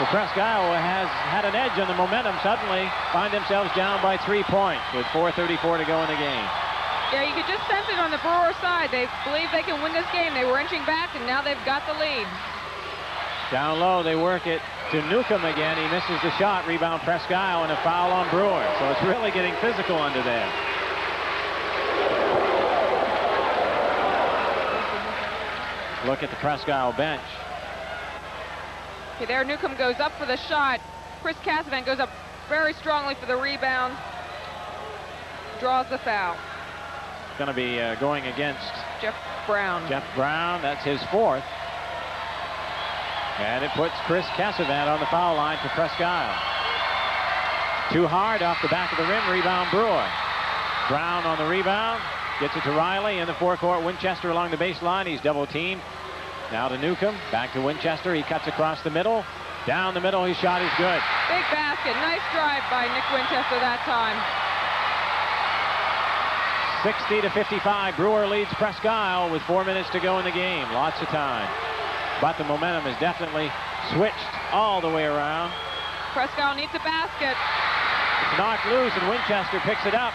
S1: So Presque Isle has had an edge on the momentum. Suddenly find themselves down by 3 points with 4:34 to go in the game.
S2: Yeah, you could just sense it on the Brewer side. They believe they can win this game. They were inching back, and now they've got the lead.
S1: Down low, they work it to Newcomb again. He misses the shot. Rebound Presque Isle, and a foul on Brewer. So it's really getting physical under there. Look at the Presque Isle bench.
S2: Okay, there Newcomb goes up for the shot. Chris Cassavant goes up very strongly for the rebound. Draws the foul.
S1: Going to be going against
S2: Jeff Brown.
S1: Jeff Brown, that's his 4th. And it puts Chris Cassavant on the foul line for Presque Isle. Too hard off the back of the rim, rebound Brewer. Brown on the rebound. Gets it to Riley in the forecourt. Winchester along the baseline. He's double teamed. Now to Newcomb. Back to Winchester. He cuts across the middle. Down the middle. His shot is good.
S2: Big basket. Nice drive by Nick Winchester that time.
S1: 60-55. Brewer leads Presque Isle with 4 minutes to go in the game. Lots of time. But the momentum has definitely switched all the way around.
S2: Presque Isle needs a basket.
S1: It's knocked loose and Winchester picks it up.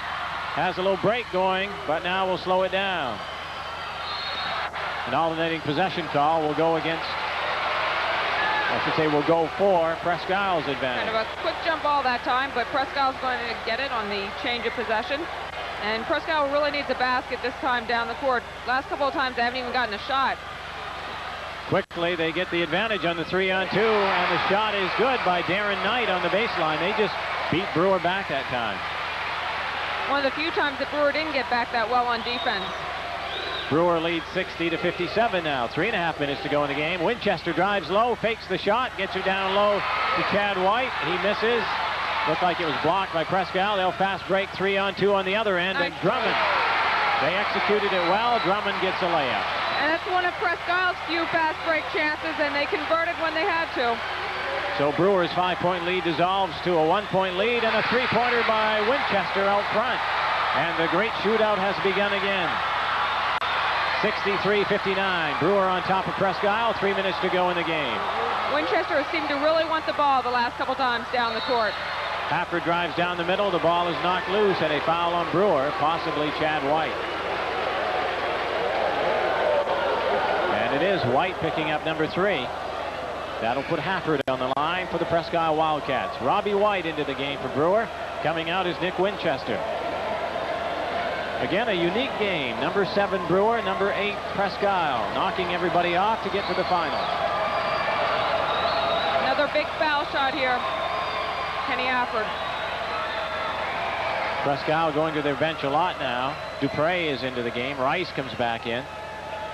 S1: Has a little break going, but now we'll slow it down. An alternating possession call will go against I should say, will go for Presque Isle's advantage.
S2: Kind of a quick jump ball that time, but Presque Isle's going to get it on the change of possession. And Presque Isle really needs a basket this time down the court. Last couple of times they haven't even gotten a shot.
S1: Quickly, they get the advantage on the 3-on-2, and the shot is good by Darren Knight on the baseline. They just beat Brewer back that time.
S2: One of the few times that Brewer didn't get back that well on defense.
S1: Brewer leads 60-57 now. 3.5 minutes to go in the game. Winchester drives low, fakes the shot, gets it down low to Chad White. He misses. Looked like it was blocked by Presque Isle. They'll fast break 3-on-2 on the other end, and Drummond. They executed it well. Drummond gets a layup.
S2: And that's one of Presque Isle's few fast break chances, and they converted when they had to.
S1: So Brewer's 5-point lead dissolves to a 1-point lead, and a 3-pointer by Winchester out front. And the great shootout has begun again. 63-59. Brewer on top of Presque Isle. 3 minutes to go in the game.
S2: Winchester seemed to really want the ball the last couple times down the court.
S1: Hafford drives down the middle. The ball is knocked loose, and a foul on Brewer, possibly Chad White. And it is White picking up number 3. That'll put Hafford on the line for the Presque Isle Wildcats. Robbie White into the game for Brewer. Coming out is Nick Winchester. Again, a unique game. Number 7 Brewer, number 8 Presque Isle, knocking everybody off to get to the final.
S2: Another big foul shot here. Kenny Hafford.
S1: Presque Isle going to their bench a lot now. Dupre is into the game. Rice comes back in.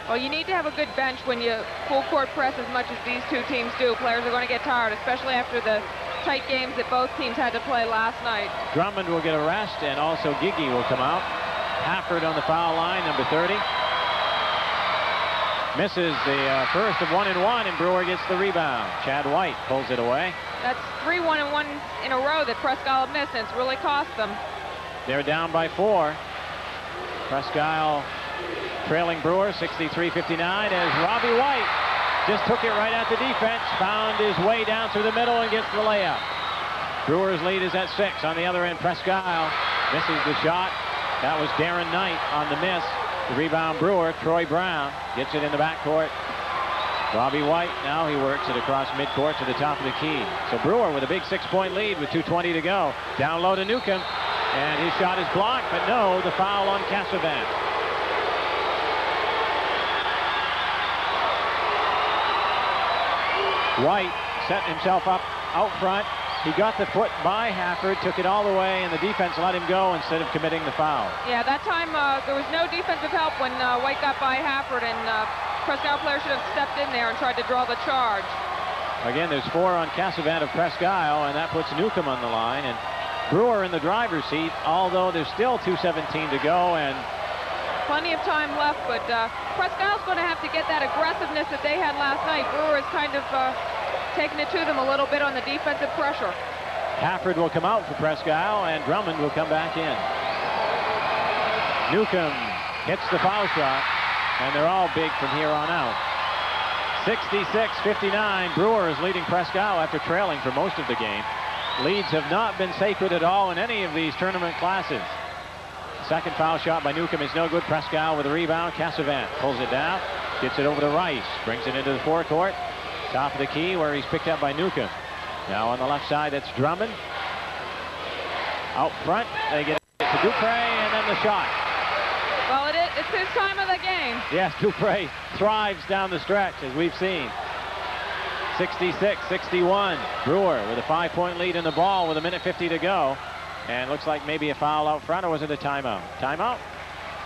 S2: Well, you need to have a good bench when you full court press as much as these two teams do. Players are going to get tired, especially after the tight games that both teams had to play last night.
S1: Drummond will get a rest, and also Gigi will come out. Hafford on the foul line, number 30. Misses the first of 1-and-1, and Brewer gets the rebound. Chad White pulls it away.
S2: That's 3 1-and-1 in a row that Presque Isle missed, and it's really cost them.
S1: They're down by 4. Presque Isle trailing Brewer 63-59 as Robbie White just took it right at the defense, found his way down through the middle and gets the layup. Brewer's lead is at 6. On the other end, Presque Isle misses the shot. That was Darren Knight on the miss. The rebound Brewer, Troy Brown, gets it in the backcourt. Robbie White, now he works it across midcourt to the top of the key. So Brewer with a big 6-point lead with 2:20 to go. Down low to Newcomb, and his shot is blocked, but no, the foul on Cassavant. White set himself up out front. He got the foot by Hafford, took it all the way, and the defense let him go instead of committing the foul.
S2: Yeah, that time there was no defensive help when White got by Hafford, and Presque Isle player should have stepped in there and tried to draw the charge.
S1: Again, there's 4 on Cassavant of Presque Isle, and that puts Newcomb on the line. And Brewer in the driver's seat, although there's still 2:17 to go, and
S2: plenty of time left, but Presque Isle's going to have to get that aggressiveness that they had last night. Brewer is kind of taking it to them a little bit on the defensive pressure.
S1: Hafford will come out for Presque Isle, and Drummond will come back in. Newcomb hits the foul shot, and they're all big from here on out. 66-59. Brewer is leading Presque Isle after trailing for most of the game. Leads have not been sacred at all in any of these tournament classes. Second foul shot by Newcomb is no good. Presque Isle with a rebound. Cassavant pulls it down, gets it over to Rice, brings it into the forecourt. Top of the key where he's picked up by Newcomb. Now on the left side, that's Drummond. Out front, they get it to Dupre, and then the shot.
S2: Well, it's his time of the game.
S1: Yes, Dupre thrives down the stretch, as we've seen. 66-61. Brewer with a 5-point lead in the ball with 1:50 to go. And looks like maybe a foul out front, or was it a timeout? Timeout.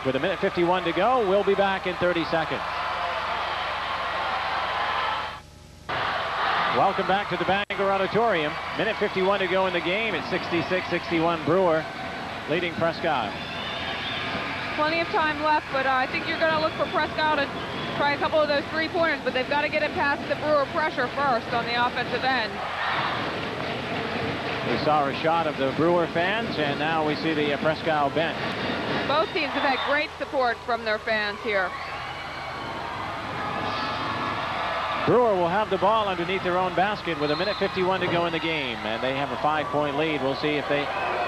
S1: With 1:51 to go, we'll be back in 30 seconds. Welcome back to the Bangor Auditorium. 1:51 to go in the game. It's 66-61. Brewer leading Presque Isle.
S2: Plenty of time left, but I think you're going to look for Presque Isle to try a couple of those 3-pointers, but they've got to get it past the Brewer pressure first on the offensive end.
S1: We saw a shot of the Brewer fans, and now we see the Presque Isle bench.
S2: Both teams have had great support from their fans here.
S1: Brewer will have the ball underneath their own basket with 1:51 to go in the game, and they have a 5-point lead. We'll see if they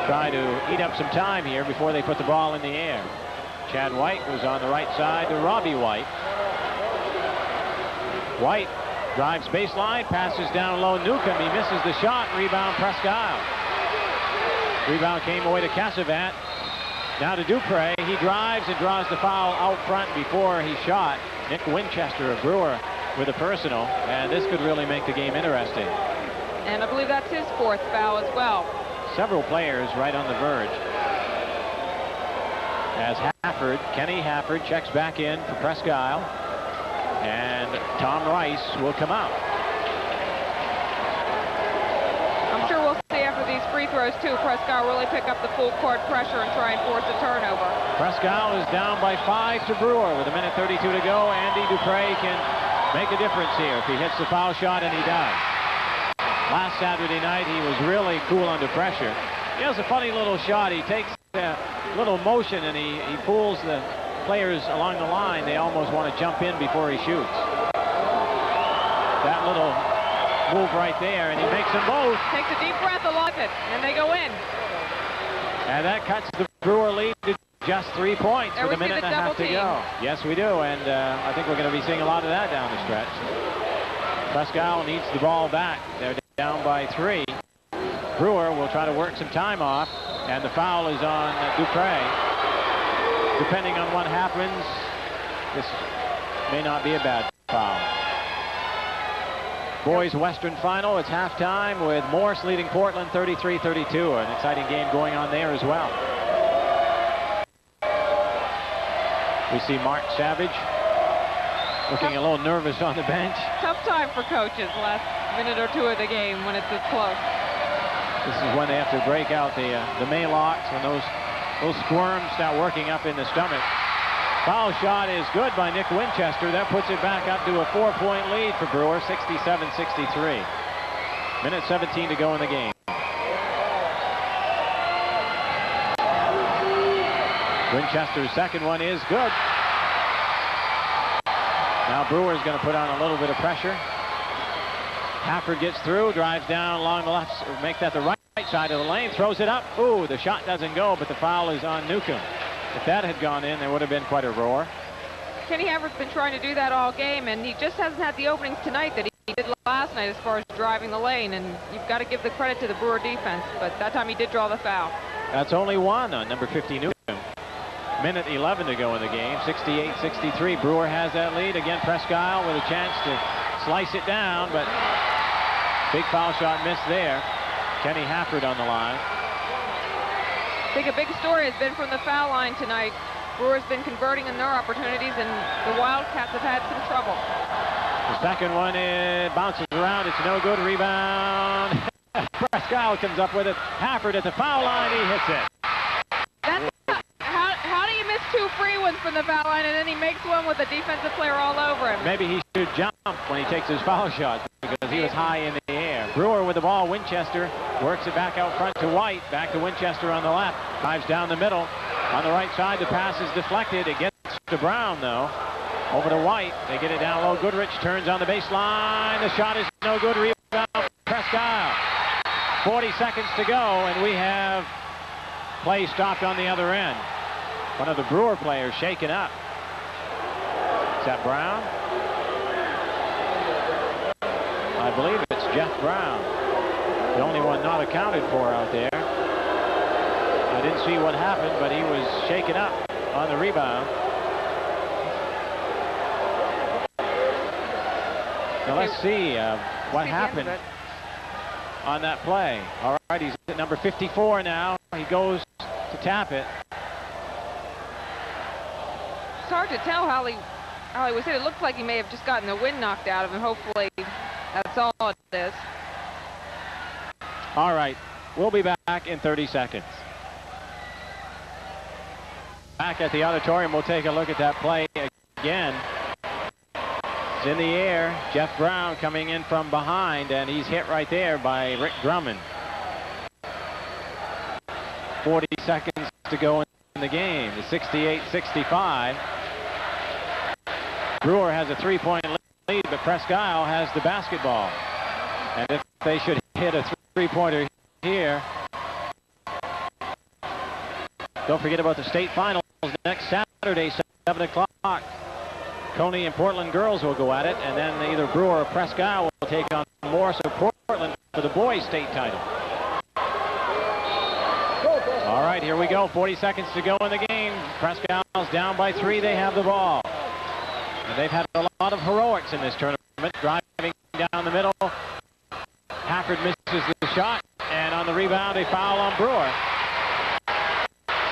S1: try to eat up some time here before they put the ball in the air. Chad White was on the right side to Robbie White. White Drives baseline, passes down low Newcomb. He misses the shot. Rebound Presque Isle. Rebound came away to Cassavat. Now to Dupre. He drives and draws the foul out front before he shot. Nick Winchester of Brewer with a personal, and this could really make the game interesting.
S2: And I believe that's his 4th foul as well.
S1: Several players right on the verge. As Kenny Hafford checks back in for Presque Isle, and Tom Rice will come out.
S2: I'm sure we'll see after these free throws too. Presque Isle really pick up the full court pressure and try and force a turnover. Presque
S1: Isle is down by 5 to Brewer with 1:32 to go. Andy Dupre can make a difference here if he hits the foul shot, and he does. Last Saturday night he was really cool under pressure. He has a funny little shot. He takes a little motion and he fools the players along the line. They almost want to jump in before he shoots. That little move right there, and he makes them both.
S2: Takes a deep breath, I love it, and they go in.
S1: And that cuts the Brewer lead to just 3 points with 1.5 minutes to go. Yes, we do, and I think we're going to be seeing a lot of that down the stretch. Presque Isle needs the ball back. They're down by 3. Brewer will try to work some time off, and the foul is on Dupre. Depending on what happens, this may not be a bad foul. Boys Western Final, it's halftime with Morse leading Portland 33-32. An exciting game going on there as well. We see Mark Savage looking a little nervous on the bench.
S2: Tough time for coaches last minute or 2 of the game when it's this close.
S1: This is when they have to break out the Maylocks, when those squirms start working up in the stomach. Foul shot is good by Nick Winchester. That puts it back up to a 4-point lead for Brewer, 67-63. 1:17 to go in the game. Winchester's second one is good. Now Brewer's going to put on a little bit of pressure. Hafford gets through, drives down along the left, make that the right side of the lane, throws it up. Ooh, the shot doesn't go, but the foul is on Newcomb. If that had gone in, there would have been quite a roar.
S2: Kenny Hafford's been trying to do that all game, and he just hasn't had the openings tonight that he did last night as far as driving the lane, and you've got to give the credit to the Brewer defense, but that time he did draw the foul.
S1: That's only one on number 50 Newcomb. 1:11 to go in the game, 68-63. Brewer has that lead. Again, Presque Isle with a chance to slice it down, but big foul shot missed there. Kenny Hafford on the line.
S2: I think a big story has been from the foul line tonight. Brewer's been converting in their opportunities, and the Wildcats have had some trouble.
S1: The second one, it bounces around. It's no good. Rebound. Presque Isle comes up with it. Hafford at the foul line. He hits it.
S2: How do you miss 2 free ones from the foul line, and then he makes one with a defensive player all over him?
S1: Maybe he should jump when he takes his foul shot because he was high in the air. Brewer with the ball. Winchester works it back out front to White. Back to Winchester on the left. Drives down the middle. On the right side, the pass is deflected. It gets to Brown, though. Over to White. They get it down low. Goodrich turns on the baseline. The shot is no good. Rebound. Presque Isle. 40 seconds to go, and we have play stopped on the other end. One of the Brewer players shaken up. Is that Brown? I believe it's Jeff Brown. The only one not accounted for out there. I didn't see what happened, but he was shaken up on the rebound. Now let's see what happened on that play. All right, he's at number 54 now. He goes to tap it.
S2: It's hard to tell how he was hit. It looks like he may have just gotten the wind knocked out of him. Hopefully that's all it is.
S1: All right, we'll be back in 30 seconds. Back at the auditorium, we'll take a look at that play again. It's in the air. Jeff Brown coming in from behind, and he's hit right there by Rick Drummond. 40 seconds to go in the game. It's 68-65. Brewer has a 3-point lead, but Presque Isle has the basketball. And if they should hit a 3-pointer here, don't forget about the state finals next Saturday, 7 o'clock. Coney and Portland girls will go at it, and then either Brewer or Presque Isle will take on Morris or Portland for the boys' state title. All right, here we go. 40 seconds to go in the game. Presque Isle's down by 3. They have the ball. And they've had a lot of heroics in this tournament. Driving down the middle. Hafford misses the shot. And on the rebound, a foul on Brewer.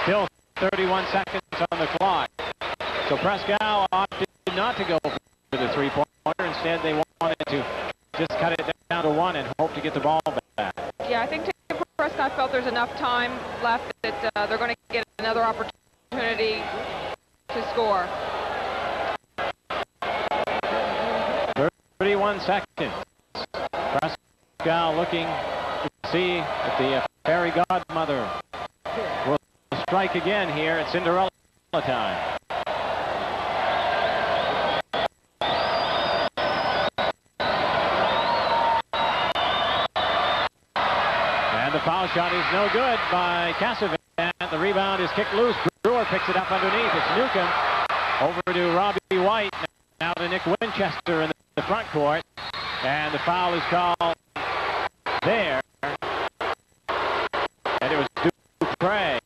S1: Still 31 seconds on the clock. So Presque Isle opted not to go for the three-pointer. Instead, they wanted to just cut it down to 1 and hope to get the ball back.
S2: Yeah, I think Presque Isle felt there's enough time left that they're going to get another opportunity to score.
S1: 31 seconds. Presque Isle looking to see if the fairy godmother will strike again here at Cinderella time. The foul shot is no good by Cassavant. The rebound is kicked loose. Brewer picks it up underneath. It's Newcomb over to Robbie White. Now to Nick Winchester in the front court. And the foul is called there. And it was Dupre.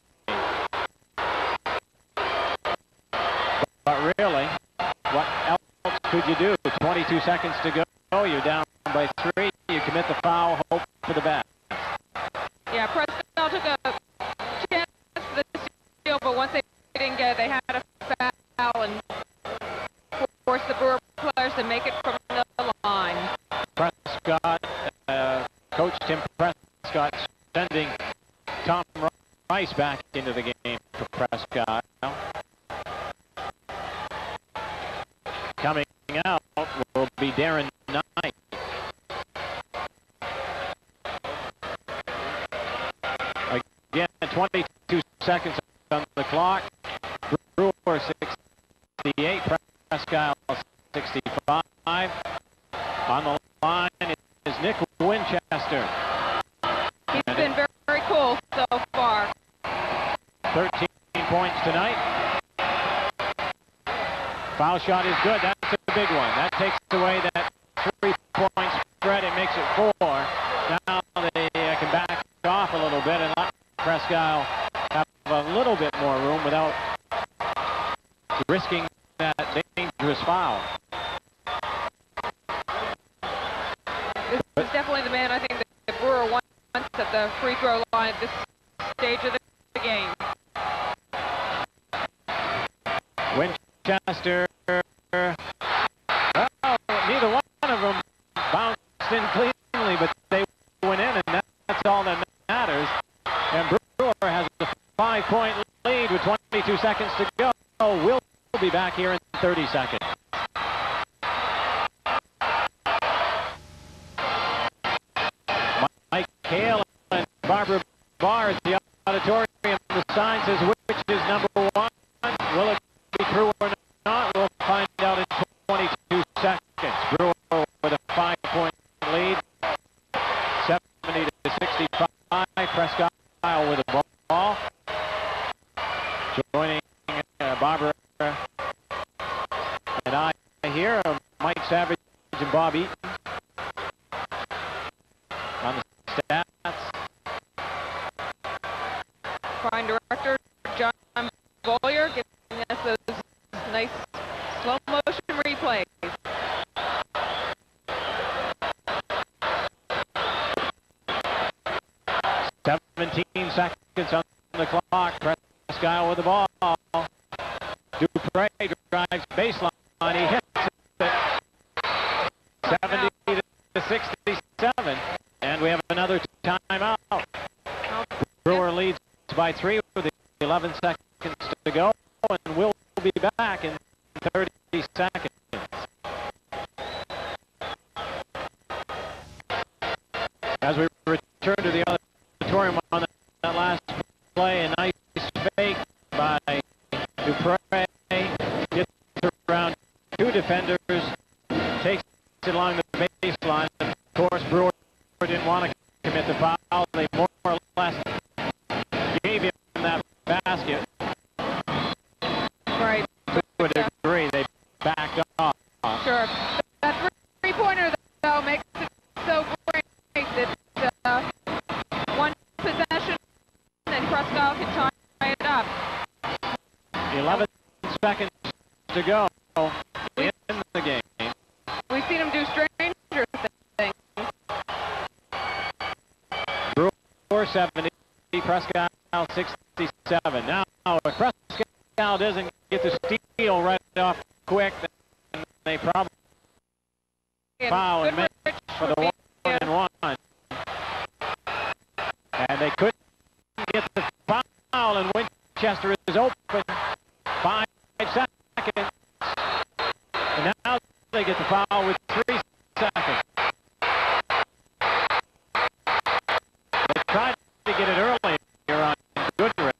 S1: But really, what else could you do? 22 seconds to go. You're down by 3. You commit the foul, hope for the best.
S2: Yeah, Presque Isle took a chance for the steal, but once they didn't get it, they had a foul and forced the Brewer players to make it from the line.
S1: Prescott, Coach Tim Prescott sending Tom Rice back into the game for Prescott. Coming out will be Darren Knight. Again, 22 seconds on the clock. Brewer 68, Presque Isle 65. On the line is Nick Winchester.
S2: He's been very, very cool so far.
S1: 13 points tonight. Foul shot is good. That's a big one. That takes away that 3-point spread. It makes it 4. Now they can back off a little bit and let Presque Isle have a little bit more room without risking that dangerous foul.
S2: This is definitely the man I think that Brewer wants at the free throw line at this stage of the game.
S1: Winchester. Well, neither one of them bounced in cleanly, but they went in, and that's all that matters. And Brewer has a 5-point lead with 22 seconds to go. We'll be back here in 30 seconds. Mike Hale and Barbara Barr at the auditorium. The sign says which is number 1. Will it be Brewer or not? We'll find out in 22 seconds. Brewer with a 5-point lead. 70 to 65. Presque Isle with a ball. Joining Barbara and I here, Mike Savage and Bob Eaton on the stats.
S2: Fine director John Bollier giving us those nice slow motion replays.
S1: Seventeen seconds on the clock. Presque Isle with the ball. Dupre drives baseline. He hits it. 70 to 67. And we have another timeout. Brewer leads by 3 with 11 seconds to go. And we'll be back in 30 seconds. As we return to the auditorium on that last play, a nice fake by Dupre. Gets around 2 defenders, takes it along the baseline. Of course, Brewer didn't want to commit the foul. They more or less gave him that basket.
S2: Right.
S1: To a degree, they backed
S2: Presque Isle can tie it up.
S1: 11 seconds to go in the game.
S2: We've seen him do stranger things.
S1: Brewer 70, Presque Isle 67. Now, if Presque Isle doesn't get the steal right off quick, then they probably foul and make for the 1-and-1. And they couldn't get the foul, and Winchester is open. 5 seconds. And now they get the foul with 3 seconds. They tried to get it earlier on Goodrich.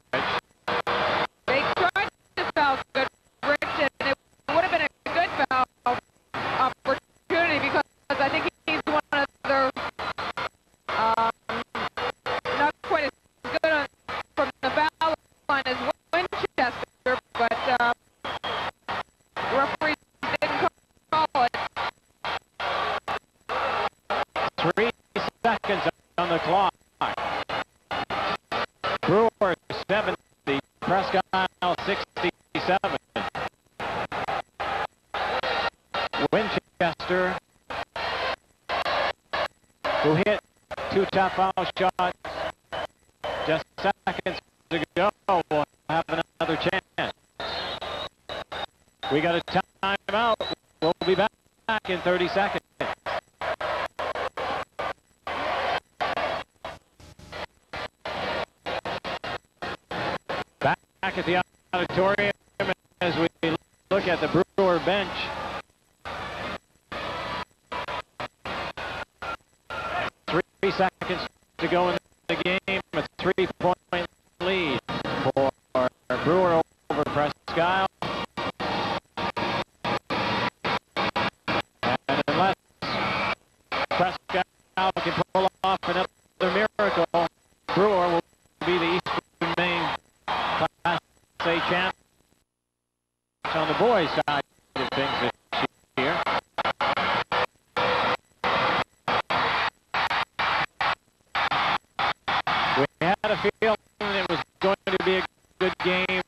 S2: They tried to foul Goodrich, and it would have been a good foul opportunity because I think he's one of their not quite as good from the foul line as Winchester, but the referees didn't call it.
S1: 3 seconds on the clock. Brewer 70, Presque Isle 67. Winchester, who hit 2 top foul shots just seconds ago, will have another chance. We got a timeout. We'll be back in 30 seconds. Back at the auditorium as we look at the Brewer bench. Three seconds to go in the game. A 3-point lead for Brewer over Presque Isle. And unless Presque Isle can pull off another miracle, Brewer will be the Eastern Maine Class A champ on the boys' side of things this year. We had a feeling it was going to be a good game,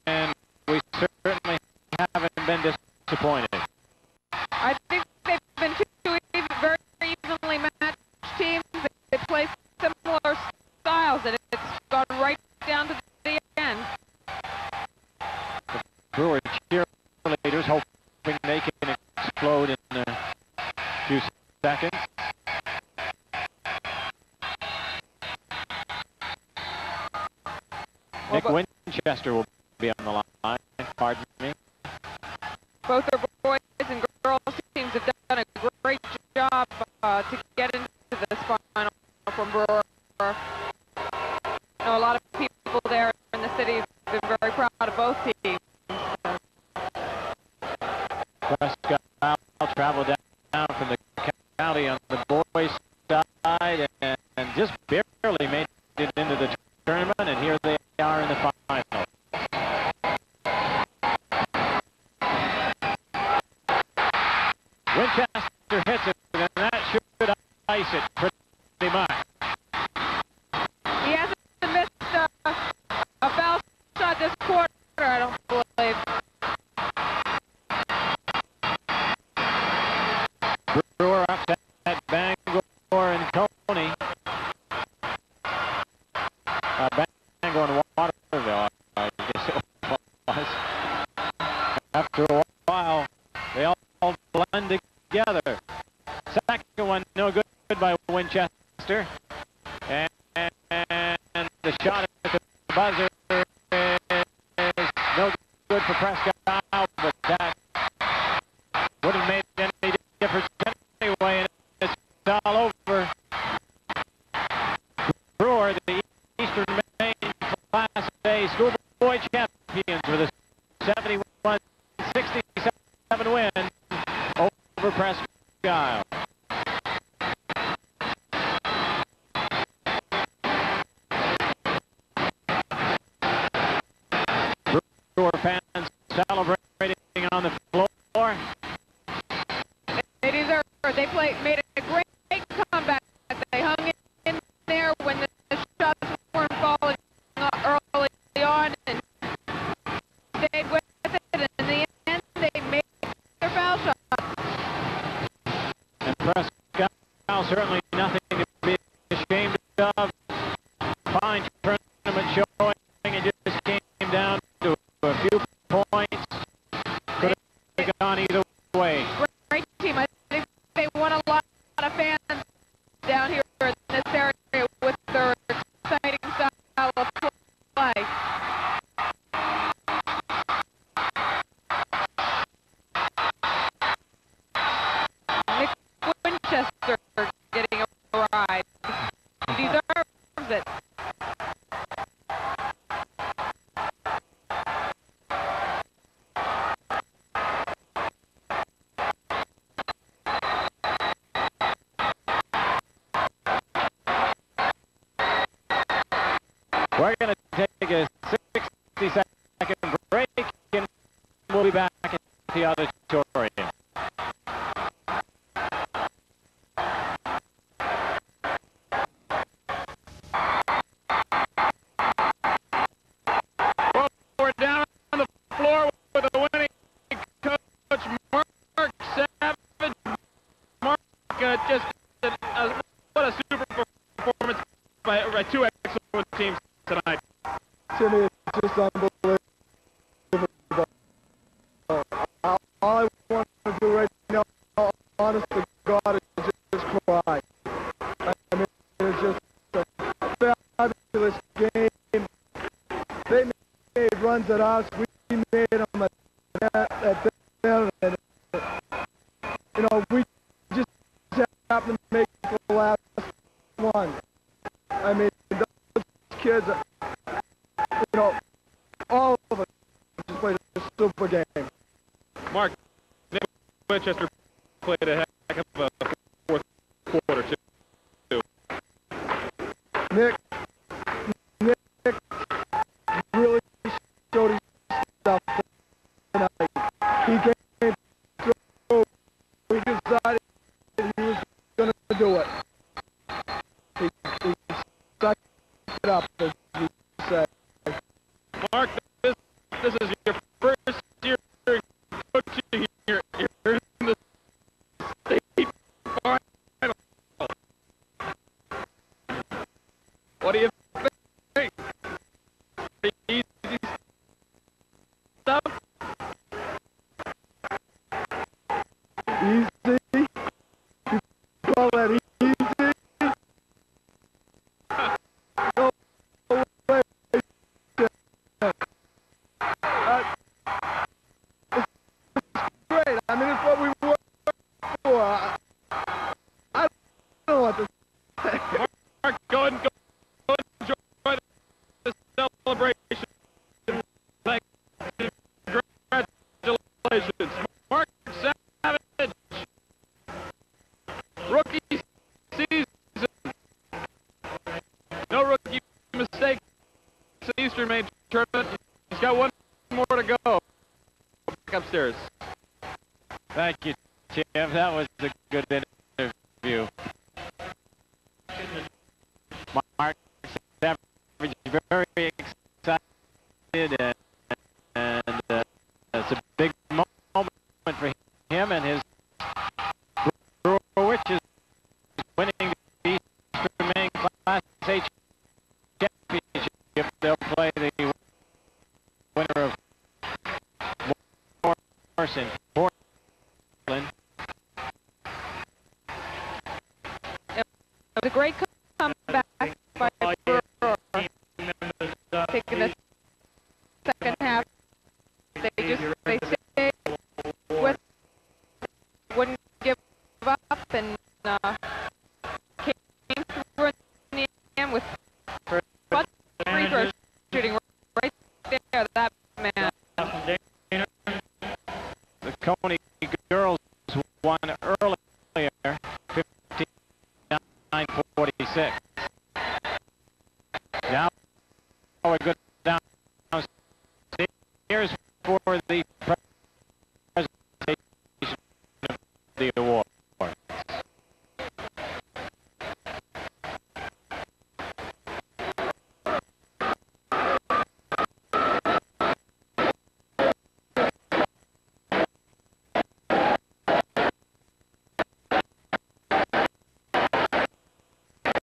S1: and we certainly haven't been disappointed.
S2: I think they've been two very evenly matched teams. They play similar styles, and it's gone right down to the end.
S1: The Brewer cheerleaders hoping they can explode in a few seconds. Nick Winchester will be on the line, pardon me.
S2: Both our boys and girls teams have done a great job to get into this final from Brewer. I know a lot of people there in the city have been very proud of both teams.
S1: Presque Isle traveled down from the county on the boys' side and just barely made it into the tournament, and here they are in the final. Winchester hits it, and that should ice it pretty much.
S2: He hasn't missed a foul shot this quarter, I don't believe.
S1: Brewer upset Bangor and Coney. Bangor and Waterville, I guess it was. After a while, they all blend together. Second one, no good by Winchester. And the shot at the buzzer is no good for Presque Isle, but that wouldn't have made any difference anyway, and it's all over. Brewer, the Eastern Maine Class A schoolboy champions with a 71-67 win over Presque Isle. Brewer fans celebrating on the floor.
S2: They deserve it. They made a great comeback. They hung in there when the shots weren't falling
S1: fine tournament showing. It just came down to a few points. Could have gone either way.
S2: Great team. I think they won a lot of fans down here in this area with their exciting style of play. Nick Winchester getting a ride. He deserves it.
S1: We're going to take a 60-second break, and we'll be back at the auditorium. Well, we're down on the floor with the winning coach, Mark Savage. Mark, just what a super performance by two excellent teams tonight.
S3: Timmy, it's just unbelievable. All I want to do right now, honest to God, is just cry. I mean, it's just a fabulous game. They made runs at us. We made them at them. And, you know, we just happened to make the last one. I mean, those kids are, you know, all of us just played a super game.
S4: Mark, Nick Winchester played a heck of a fourth quarter, too.
S3: Nick really showed his stuff tonight. He came through. We decided he was going to do it. He sucked it up, as you say.
S4: Mark, this is your first year coaching here. You're in the state final. What do you think? Easy stuff?
S3: Easy? You call that easy? No way. It's great. I mean, it's what we worked for. I don't know what to say.
S4: Mark, go enjoy the celebration. Thank you. Congratulations. Mark Savage, rookie season. No rookie mistakes in the Eastern Maine tournament. He's got one more to go. Back upstairs.
S1: Thank you, Tim. That was a good interview. Mark Savage is very excited, and it's a big moment for him and his Brewer, which is winning the Eastern Maine Class A Championship. They'll play the winner of Morris and Portland.
S2: It was a great comeback by Brewer, taking the second half. They stayed with, wouldn't give up, and came through in the end with free throw shooting right there. That man.
S1: The Coney girls won earlier, 59-46. Now we go downstairs for the